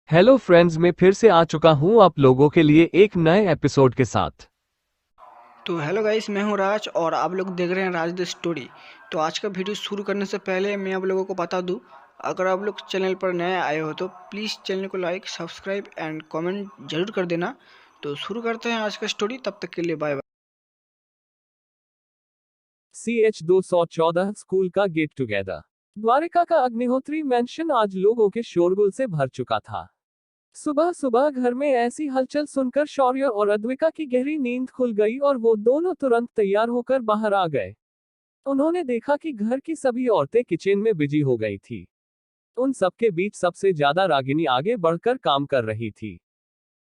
Hello friends, मैं फिर से आ चुका हूं आप लोगों के लिए एक नए एपिसोड के साथ। तो हेलो गाइस, मैं हूं राज और आप लोग देख रहे हैं राज द स्टोरी। तो आज का वीडियो शुरू करने से पहले मैं आप लोगों को बता दूं, अगर आप लोग चैनल पर नए आए हो तो प्लीज़ चैनल को लाइक सब्सक्राइब एंड कमेंट जरूर कर देना। तो शुरू करते हैं आज का स्टोरी, तब तक के लिए बाय बाय। CH 214 स्कूल का गेट टुगेदर। द्वारिका का अग्निहोत्री मैंशन आज लोगों के शोरगुल से भर चुका था। सुबह सुबह घर में ऐसी हलचल सुनकर शौर्य और अद्विका की गहरी नींद खुल गई और वो दोनों तुरंत तैयार होकर बाहर आ गए। उन्होंने देखा कि घर की सभी औरतें किचन में बिजी हो गई थी। उन सबके बीच सबसे ज्यादा रागिनी आगे बढ़कर काम कर रही थी।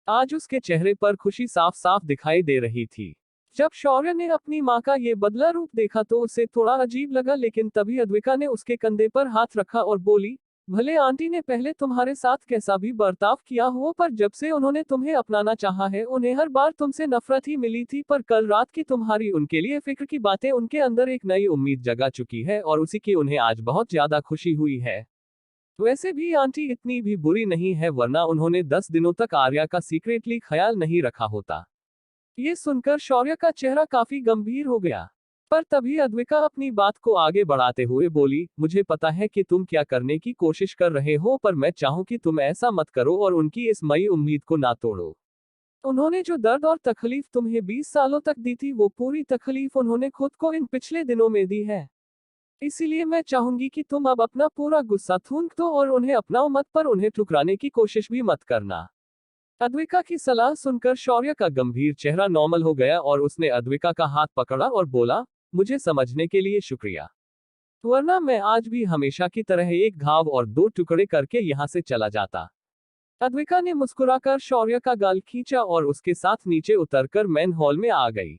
आज उसके चेहरे पर खुशी साफ साफ दिखाई दे रही थी। जब शौर्य ने अपनी माँ का ये बदला रूप देखा तो उसे थोड़ा अजीब लगा, लेकिन तभी अद्विका ने उसके कंधे पर हाथ रखा और बोली, भले आंटी ने पहले तुम्हारे साथ कैसा भी बर्ताव किया हो, पर जब से उन्होंने तुम्हें अपनाना चाहा है उन्हें हर बार तुमसे नफरत ही मिली थी, पर कल रात की तुम्हारी उनके लिए फिक्र की बातें उनके अंदर एक नई उम्मीद जगा चुकी है और उसी की उन्हें आज बहुत ज्यादा खुशी हुई है। वैसे भी आंटी इतनी भी बुरी नहीं है, वरना उन्होंने 10 दिनों तक आर्या का सीक्रेटली ख्याल नहीं रखा होता। ये सुनकर शौर्य का चेहरा काफी गंभीर हो गया। पर तभी अद्विका अपनी बात को आगे बढ़ाते हुए बोली, मुझे पता है कि तुम क्या करने की कोशिश कर रहे हो, पर मैं चाहूं कि तुम ऐसा मत करो और उनकी इस नई उम्मीद को ना तोड़ो। उन्होंने जो दर्द और तकलीफ तुम्हें 20 सालों तक दी थी, वो पूरी तकलीफ उन्होंने खुद को इन पिछले दिनों में दी है। इसीलिए मैं चाहूंगी कि तुम अब अपना पूरा गुस्सा थूक दो और उन्हें अपनाओ मत, पर उन्हें ठुकराने की कोशिश भी मत करना। अद्विका की सलाह सुनकर शौर्य का गंभीर चेहरा नॉर्मल हो गया और उसने अद्विका का हाथ पकड़ा और बोला, मुझे समझने के लिए शुक्रिया, वरना मैं आज भी हमेशा की तरह एक घाव और दो टुकड़े करके यहाँ से चला जाता। अद्विका ने मुस्कुराकर शौर्य का गाल खींचा और उसके साथ नीचे उतरकर मेन हॉल में आ गई।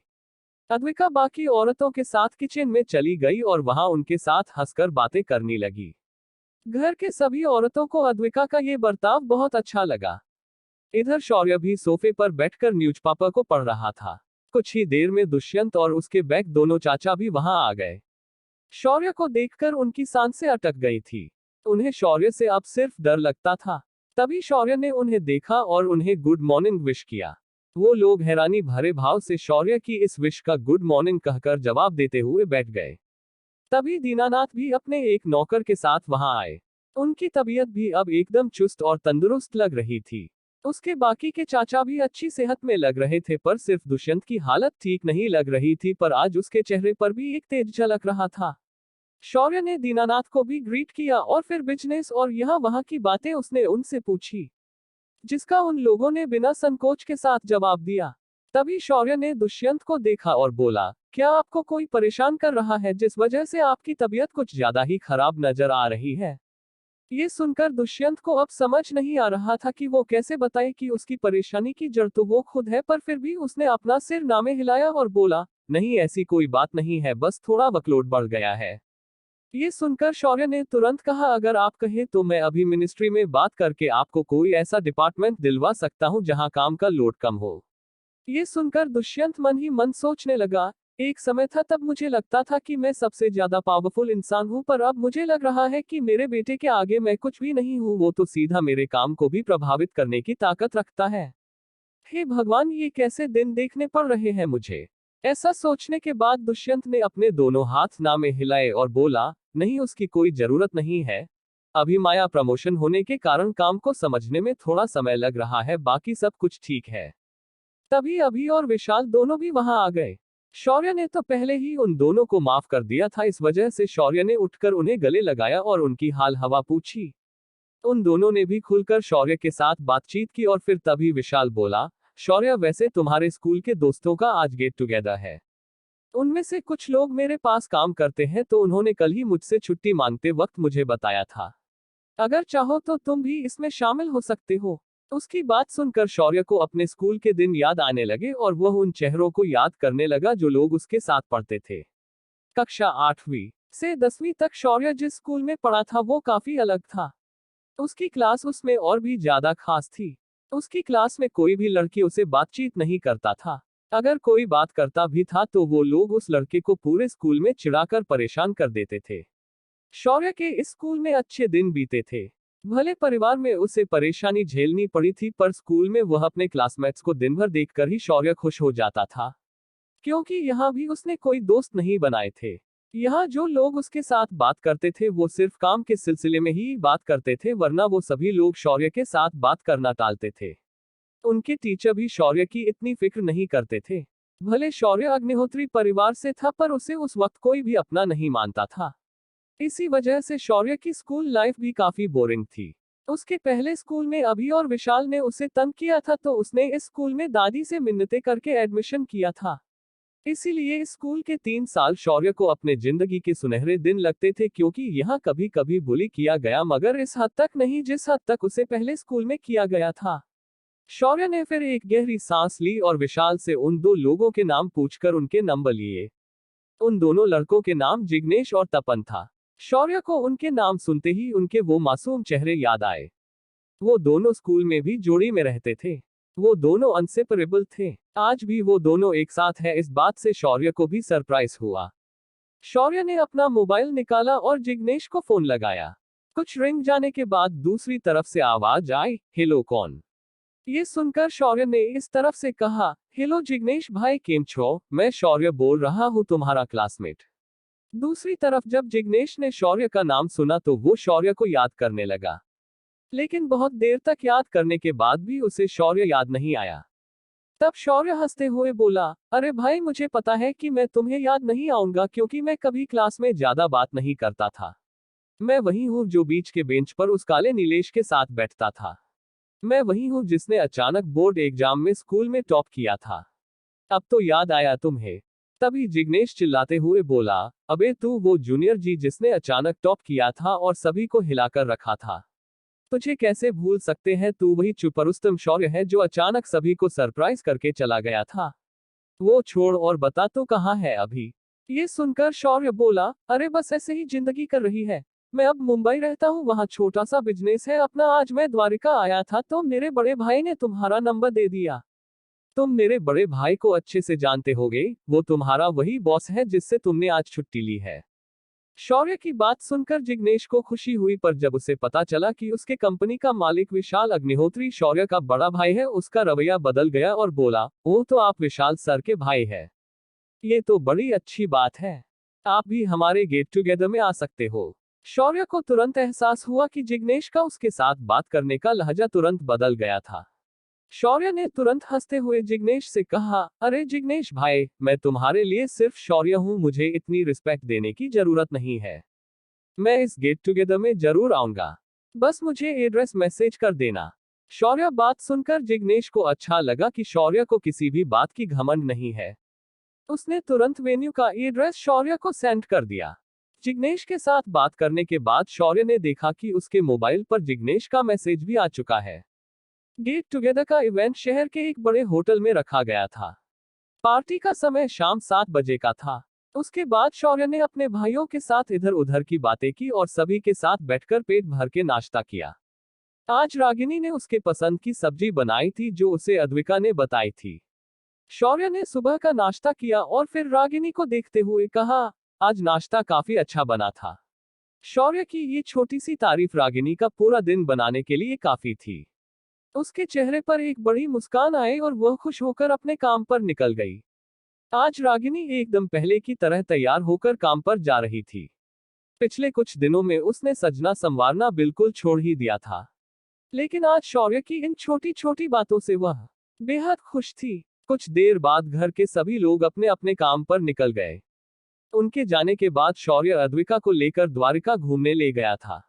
अद्विका बाकी औरतों के साथ किचन में चली गई और वहां उनके साथ हंसकर बातें करने लगी। घर के सभी औरतों को अद्विका का ये बर्ताव बहुत अच्छा लगा। इधर शौर्य भी सोफे पर बैठकर न्यूज़पेपर को पढ़ रहा था। कुछ ही देर में दुष्यंत और उसके बैग दोनों चाचा भी वहां आ गए। शौर्य को देखकर उनकी सांसें अटक गई थी। उन्हें शौर्य से अब सिर्फ डर लगता था। तभी शौर्य ने उन्हें देखा और उन्हें गुड मॉर्निंग विश किया। वो लोग हैरानी भरे भाव से शौर्य की इस विश का गुड मॉर्निंग कहकर जवाब देते हुए बैठ गए। तभी दीनानाथ भी अपने एक नौकर के साथ वहां आए। उनकी तबीयत भी अब एकदम चुस्त और तंदुरुस्त लग रही थी। उसके बाकी के चाचा भी अच्छी सेहत में लग रहे थे, पर सिर्फ दुष्यंत की हालत ठीक नहीं लग रही थी, पर आज उसके चेहरे पर भी एक तेज झलक रहा था। शौर्य ने दीनानाथ को भी ग्रीट किया और फिर बिजनेस और यहाँ वहां की बातें उसने उनसे पूछी, जिसका उन लोगों ने बिना संकोच के साथ जवाब दिया। तभी शौर्य ने दुष्यंत को देखा और बोला, क्या आपको कोई परेशान कर रहा है जिस वजह से आपकी तबीयत कुछ ज्यादा ही खराब नजर आ रही है? ये सुनकर दुष्यंत को अब समझ नहीं आ रहा था कि वो कैसे बताए कि उसकी परेशानी की जड़ तो वो खुद है, पर फिर भी उसने अपना सिर नामे हिलाया और बोला, नहीं ऐसी कोई बात नहीं है, बस थोड़ा वर्कलोड बढ़ गया है। ये सुनकर शौर्य ने तुरंत कहा, अगर आप कहें तो मैं अभी मिनिस्ट्री में बात करके आपको कोई ऐसा डिपार्टमेंट दिलवा सकता हूं जहां काम का लोड कम हो। ये सुनकर दुष्यंत मन ही मन सोचने लगा, एक समय था तब मुझे लगता था कि मैं सबसे ज्यादा पावरफुल इंसान हूं, पर अब मुझे लग रहा है कि मेरे बेटे के आगे मैं कुछ भी नहीं हूं, वो तो सीधा मेरे काम को भी प्रभावित करने की ताकत रखता है। हे भगवान, ये कैसे दिन देखने पड़ रहे हैं मुझे। ऐसा सोचने के बाद दुष्यंत ने अपने दोनों हाथ नामे हिलाए और बोला, नहीं उसकी कोई जरूरत नहीं है। अभी माया प्रमोशन होने के कारण काम को समझने में थोड़ा समय लग रहा है, बाकी सब कुछ ठीक है। तभी अभी और विशाल दोनों भी वहां आ गए। शौर्य ने तो पहले ही उन दोनों को माफ कर दिया था, इस वजह से शौर्य ने उठकर उन्हें गले लगाया और उनकी हाल हवा पूछी। उन दोनों ने भी खुलकर शौर्य के साथ बातचीत की और फिर तभी विशाल बोला, शौर्य वैसे तुम्हारे स्कूल के दोस्तों का आज गेट टुगेदर है। उनमें से कुछ लोग मेरे पास काम करते हैं, तो उन्होंने कल ही मुझसे छुट्टी मांगते वक्त मुझे बताया था। अगर चाहो तो तुम भी इसमें शामिल हो सकते हो। उसकी बात सुनकर शौर्य को अपने स्कूल के दिन याद आने लगे और वह उन चेहरों को याद करने लगा जो लोग उसके साथ पढ़ते थे। कक्षा 8वीं से 10वीं तक शौर्य जिस स्कूल में पढ़ा था वो काफी अलग था। उसकी क्लास उसमें और भी ज्यादा खास थी। उसकी क्लास में कोई भी लड़की उसे बातचीत नहीं करता था। अगर कोई बात करता भी था तो वो लोग उस लड़के को पूरे स्कूल में चिढ़ाकर परेशान कर देते थे। शौर्य के इस स्कूल में अच्छे दिन बीते थे। भले परिवार में उसे परेशानी झेलनी पड़ी थी, पर स्कूल में वह अपने क्लासमेट्स को दिन भर देखकर ही शौर्य खुश हो जाता था, क्योंकि यहाँ भी उसने कोई दोस्त नहीं बनाए थे। यहाँ जो लोग उसके साथ बात करते थे वो सिर्फ काम के सिलसिले में ही बात करते थे, वरना वो सभी लोग शौर्य के साथ बात करना टालते थे। उनके टीचर भी शौर्य की इतनी फिक्र नहीं करते थे। भले शौर्य अग्निहोत्री परिवार से था, पर उसे उस वक्त कोई भी अपना नहीं मानता था। इसी वजह से शौर्य की स्कूल लाइफ भी काफी बोरिंग थी। उसके पहले स्कूल में अभी और विशाल ने उसे तंग किया था, तो उसने इस स्कूल में दादी से मिन्नतें करके एडमिशन किया था। इसीलिए इस स्कूल के 3 साल शौर्य को अपने जिंदगी के सुनहरे दिन लगते थे, क्योंकि यहाँ कभी कभी बुली किया गया, मगर इस हद तक नहीं जिस हद तक उसे पहले स्कूल में किया गया था। शौर्य ने फिर एक गहरी सांस ली और विशाल से उन 2 लोगों के नाम पूछकर उनके नंबर लिए। उन दोनों लड़कों के नाम जिग्नेश और तपन था। शौर्य को उनके नाम सुनते ही उनके वो मासूम चेहरे याद आए। वो दोनों स्कूल में भी जोड़ी में रहते थे। वो दोनों अनसेपरेबल थे। आज भी वो दोनों एक साथ है, इस बात से शौर्य को भी सरप्राइज हुआ। शौर्य ने अपना मोबाइल निकाला और जिग्नेश को फोन लगाया। कुछ रिंग जाने के बाद दूसरी तरफ से आवाज आई, हेलो कौन? ये सुनकर शौर्य ने इस तरफ से कहा, हेलो जिग्नेश भाई, केम छो? मैं शौर्य बोल रहा हूँ, तुम्हारा क्लासमेट। दूसरी तरफ जब जिग्नेश ने शौर्य का नाम सुना तो वो शौर्य को याद करने लगा, लेकिन बहुत देर तक याद करने के बाद भी उसे शौर्य याद नहीं आया। तब शौर्य हंसते हुए बोला, अरे भाई, मुझे पता है कि मैं तुम्हें याद नहीं आऊंगा, क्योंकि मैं कभी क्लास में ज्यादा बात नहीं करता था। मैं वही हूँ जो बीच के बेंच पर उस काले नीलेश के साथ बैठता था। मैं वही हूँ जिसने अचानक बोर्ड एग्जाम में स्कूल में टॉप किया था। अब तो याद आया तुम्हें। तभी जिग्नेश चिल्लाते हुए बोला, अबे तू वो जूनियर जी जिसने अचानक टॉप किया था और सभी को हिलाकर रखा था। तुझे कैसे भूल सकते हैं, तू वही चुपरुस्तम शौर्य है जो अचानक सभी को सरप्राइज करके चला गया था। वो छोड़ और बता, तो कहाँ है अभी? ये सुनकर शौर्य बोला, अरे बस ऐसे ही जिंदगी कर रही है। मैं अब मुंबई रहता हूँ, वहाँ छोटा सा बिजनेस है अपना। आज मैं द्वारिका आया था तो मेरे बड़े भाई ने तुम्हारा नंबर दे दिया। तुम मेरे बड़े भाई को अच्छे से जानते होगे, वो तुम्हारा वही बॉस है जिससे तुमने आज छुट्टी ली है। शौर्य की बात सुनकर जिग्नेश को खुशी हुई, पर जब उसे पता चला कि उसके कंपनी का मालिक विशाल अग्निहोत्री शौर्य का बड़ा भाई है, उसका रवैया बदल गया और बोला, ओह, तो आप विशाल सर के भाई है। ये तो बड़ी अच्छी बात है। आप भी हमारे गेट टुगेदर में आ सकते हो। शौर्य को तुरंत एहसास हुआ कि जिग्नेश का उसके साथ बात करने का लहजा तुरंत बदल गया था। शौर्य ने तुरंत हंसते हुए जिग्नेश से कहा, अरे जिग्नेश भाई, मैं तुम्हारे लिए सिर्फ शौर्य हूं, मुझे इतनी रिस्पेक्ट देने की जरूरत नहीं है। मैं इस गेट टुगेदर में जरूर आऊंगा, बस मुझे एड्रेस मैसेज कर देना। शौर्य बात सुनकर जिग्नेश को अच्छा लगा कि शौर्य को किसी भी बात की घमंड नहीं है। उसने तुरंत वेन्यू का एड्रेस शौर्य को सेंड कर दिया। जिग्नेश के साथ बात करने के बाद शौर्य ने देखा कि उसके मोबाइल पर जिग्नेश का मैसेज भी आ चुका है। गेट टुगेदर का इवेंट शहर के एक बड़े होटल में रखा गया था। पार्टी का समय शाम 7 बजे का था। उसके बाद शौर्य ने अपने भाइयों के साथ इधर उधर की बातें की और सभी के साथ बैठकर पेट भर के नाश्ता किया। आज रागिनी ने उसके पसंद की सब्जी बनाई थी जो उसे अद्विका ने बताई थी। शौर्य ने सुबह का नाश्ता किया और फिर रागिनी को देखते हुए कहा, आज नाश्ता काफी अच्छा बना था। शौर्य की ये छोटी सी तारीफ रागिनी का पूरा दिन बनाने के लिए काफी थी। उसके चेहरे पर एक बड़ी मुस्कान आई और वह खुश होकर अपने काम पर निकल गई। आज रागिनी एकदम पहले की तरह तैयार होकर काम पर जा रही थी। पिछले कुछ दिनों में उसने सजना संवारना बिल्कुल छोड़ ही दिया था, लेकिन आज शौर्य की इन छोटी छोटी बातों से वह बेहद खुश थी। कुछ देर बाद घर के सभी लोग अपने अपने काम पर निकल गए। उनके जाने के बाद शौर्य अद्विका को लेकर द्वारिका घूमने ले गया था।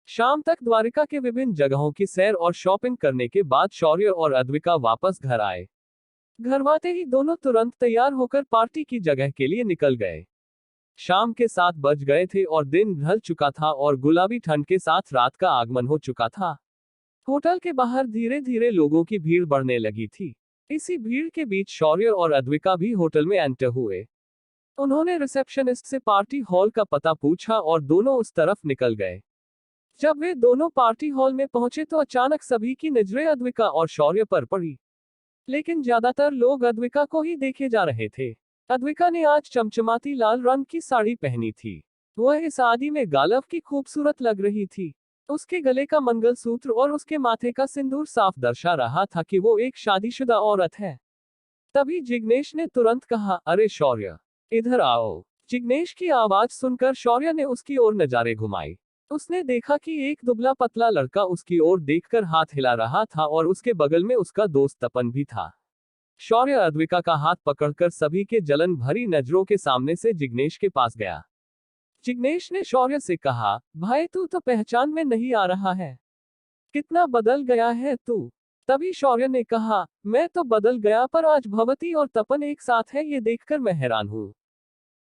शाम तक द्वारिका के विभिन्न जगहों की सैर और शॉपिंग करने के बाद शौर्य और अद्विका वापस घर आए। घर आते ही दोनों तुरंत तैयार होकर पार्टी की जगह के लिए निकल गए। शाम के 7 बज गए थे और दिन ढल चुका था और गुलाबी ठंड के साथ रात का आगमन हो चुका था। होटल के बाहर धीरे धीरे लोगों की भीड़ बढ़ने लगी थी। इसी भीड़ के बीच शौर्य और अद्विका भी होटल में एंटर हुए। उन्होंने रिसेप्शनिस्ट से पार्टी हॉल का पता पूछा और दोनों उस तरफ निकल गए। जब वे दोनों पार्टी हॉल में पहुंचे तो अचानक सभी की नजरें अद्विका और शौर्य पर पड़ी, लेकिन ज्यादातर लोग अद्विका को ही देखे जा रहे थे। अद्विका ने आज चमचमाती लाल रंग की साड़ी पहनी थी। वह इस आदि में गालव की खूबसूरत लग रही थी। उसके गले का मंगलसूत्र और उसके माथे का सिंदूर साफ दर्शा रहा था कि वो एक शादीशुदा औरत है। तभी जिग्नेश ने तुरंत कहा, अरे शौर्य, इधर आओ। जिग्नेश की आवाज सुनकर शौर्य ने उसकी ओर नजारे घुमाई। उसने देखा कि एक दुबला पतला लड़का उसकी ओर देखकर हाथ हिला रहा था और उसके बगल में उसका दोस्त तपन भी था। शौर्य अद्विका का हाथ पकड़कर सभी के जलन भरी नजरों के सामने से जिग्नेश के पास गया। जिग्नेश ने शौर्य से कहा, भाई तू तो पहचान में नहीं आ रहा है, कितना बदल गया है तू। तभी शौर्य ने कहा, मैं तो बदल गया पर आज भवती और तपन एक साथ है ये देखकर मैं हैरान हूँ।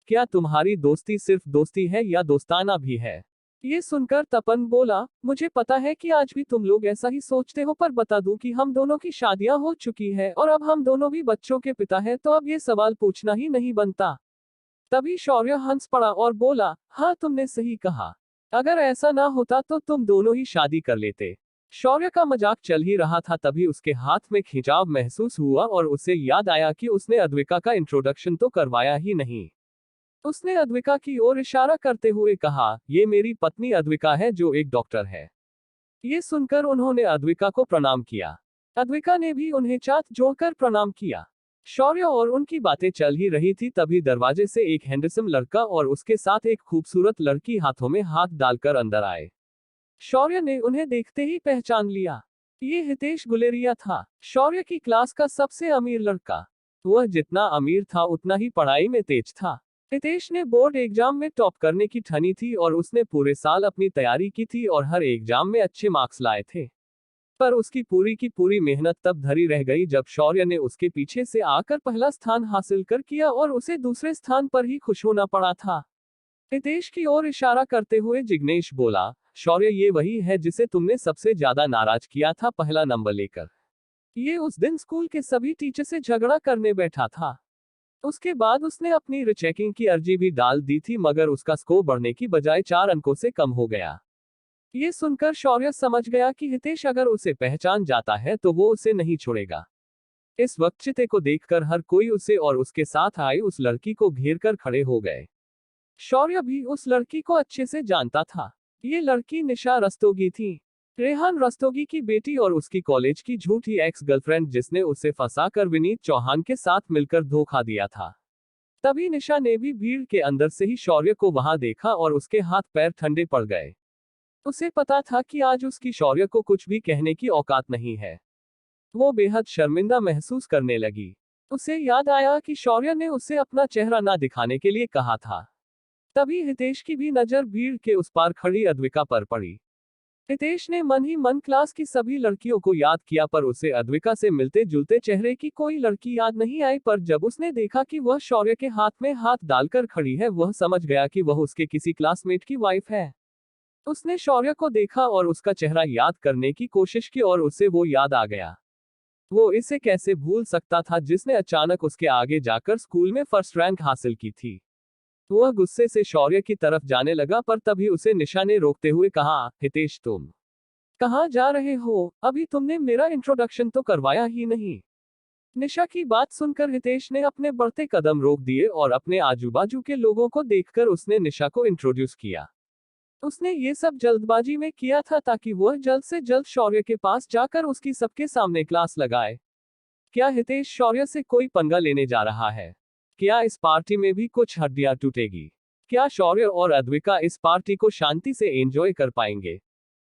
क्या तुम्हारी दोस्ती सिर्फ दोस्ती है या दोस्ताना भी है? ये सुनकर तपन बोला, मुझे पता है कि आज भी तुम लोग ऐसा ही सोचते हो, पर बता दूं कि हम दोनों की शादियां हो चुकी है और अब हम दोनों भी बच्चों के पिता हैं, तो अब ये सवाल पूछना ही नहीं बनता। तभी शौर्य हंस पड़ा और बोला, हाँ तुमने सही कहा, अगर ऐसा ना होता तो तुम दोनों ही शादी कर लेते। शौर्य का मजाक चल ही रहा था तभी उसके हाथ में खिंचाव महसूस हुआ और उसे याद आया कि उसने अद्विका का इंट्रोडक्शन तो करवाया ही नहीं। उसने अद्विका की ओर इशारा करते हुए कहा, ये मेरी पत्नी अद्विका है जो एक डॉक्टर है। ये सुनकर उन्होंने अद्विका को प्रणाम किया। अद्विका ने भी उन्हें चाँद जोड़कर प्रणाम किया। शौर्य और उनकी बातें चल ही रही थी तभी दरवाजे से एक हैंडसम लड़का और उसके साथ एक खूबसूरत लड़की हाथों में हाथ डालकर अंदर आए। शौर्य ने उन्हें देखते ही पहचान लिया। ये हितेश गुलेरिया था, शौर्य की क्लास का सबसे अमीर लड़का। वह जितना अमीर था उतना ही पढ़ाई में तेज था। हितेश ने बोर्ड एग्जाम में टॉप करने की ठानी थी और उसने पूरे साल अपनी तैयारी की थी और हर एग्जाम में अच्छे मार्क्स लाए थे। पर उसकी पूरी की पूरी मेहनत तब धरी रह गई जब शौर्य ने उसके पीछे से आकर पहला स्थान हासिल कर किया और उसे दूसरे स्थान पर ही खुश होना पड़ा था। हितेश की ओर इशारा करते हुए जिग्नेश बोला, शौर्य ये वही है जिसे तुमने सबसे ज्यादा नाराज किया था पहला नंबर लेकर। ये उस दिन स्कूल के सभी टीचर से झगड़ा करने बैठा था। उसके बाद उसने अपनी रीचेकिंग की अर्जी भी डाल दी थी मगर उसका स्कोर बढ़ने की बजाय 4 अंकों से कम हो गया। ये सुनकर शौर्य समझ गया कि हितेश अगर उसे पहचान जाता है तो वो उसे नहीं छोड़ेगा। इस वक्त चिते को देखकर हर कोई उसे और उसके साथ आई उस लड़की को घेर कर खड़े हो गए। शौर्य भी उस लड़की को अच्छे से जानता था। ये लड़की निशा रस्तोगी थी, रेहान रस्तोगी की बेटी और उसकी कॉलेज की झूठी एक्स गर्लफ्रेंड जिसने उसे फंसाकर विनीत चौहान के साथ मिलकर धोखा दिया था। तभी निशा ने भी भीड़ के अंदर से ही शौर्य को वहां देखा और उसके हाथ पैर ठंडे पड़ गए। उसे पता था कि आज उसकी शौर्य को कुछ भी कहने की औकात नहीं है। वो बेहद शर्मिंदा महसूस करने लगी। उसे याद आया कि शौर्य ने उसे अपना चेहरा ना दिखाने के लिए कहा था। तभी हितेश की भी नजर भीड़ के उस पार खड़ी अद्विका पर पड़ी। हितेश ने मन ही मन क्लास की सभी लड़कियों को याद किया पर उसे अद्विका से मिलते जुलते चेहरे की कोई लड़की याद नहीं आई, पर जब उसने देखा कि वह शौर्य के हाथ में हाथ डालकर खड़ी है वह समझ गया कि वह उसके किसी क्लासमेट की वाइफ है। उसने शौर्य को देखा और उसका चेहरा याद करने की कोशिश की और उसे वो याद आ गया। वो इसे कैसे भूल सकता था जिसने अचानक उसके आगे जाकर स्कूल में फर्स्ट रैंक हासिल की थी। वह गुस्से से शौर्य की तरफ जाने लगा पर तभी उसे निशा ने रोकते हुए कहा, हितेश तुम कहाँ जा रहे हो? अभी तुमने मेरा इंट्रोडक्शन तो करवाया ही नहीं। निशा की बात सुनकर हितेश ने अपने बढ़ते कदम रोक दिए और अपने आजू बाजू के लोगों को देखकर उसने निशा को इंट्रोड्यूस किया। उसने ये सब जल्दबाजी में किया था ताकि वह जल्द से जल्द शौर्य के पास जाकर उसकी सबके सामने क्लास लगाए। क्या हितेश शौर्य से कोई पंगा लेने जा रहा है? क्या इस पार्टी में भी कुछ हड्डियां टूटेगी? क्या शौर्य और अद्विका इस पार्टी को शांति से एंजॉय कर पाएंगे?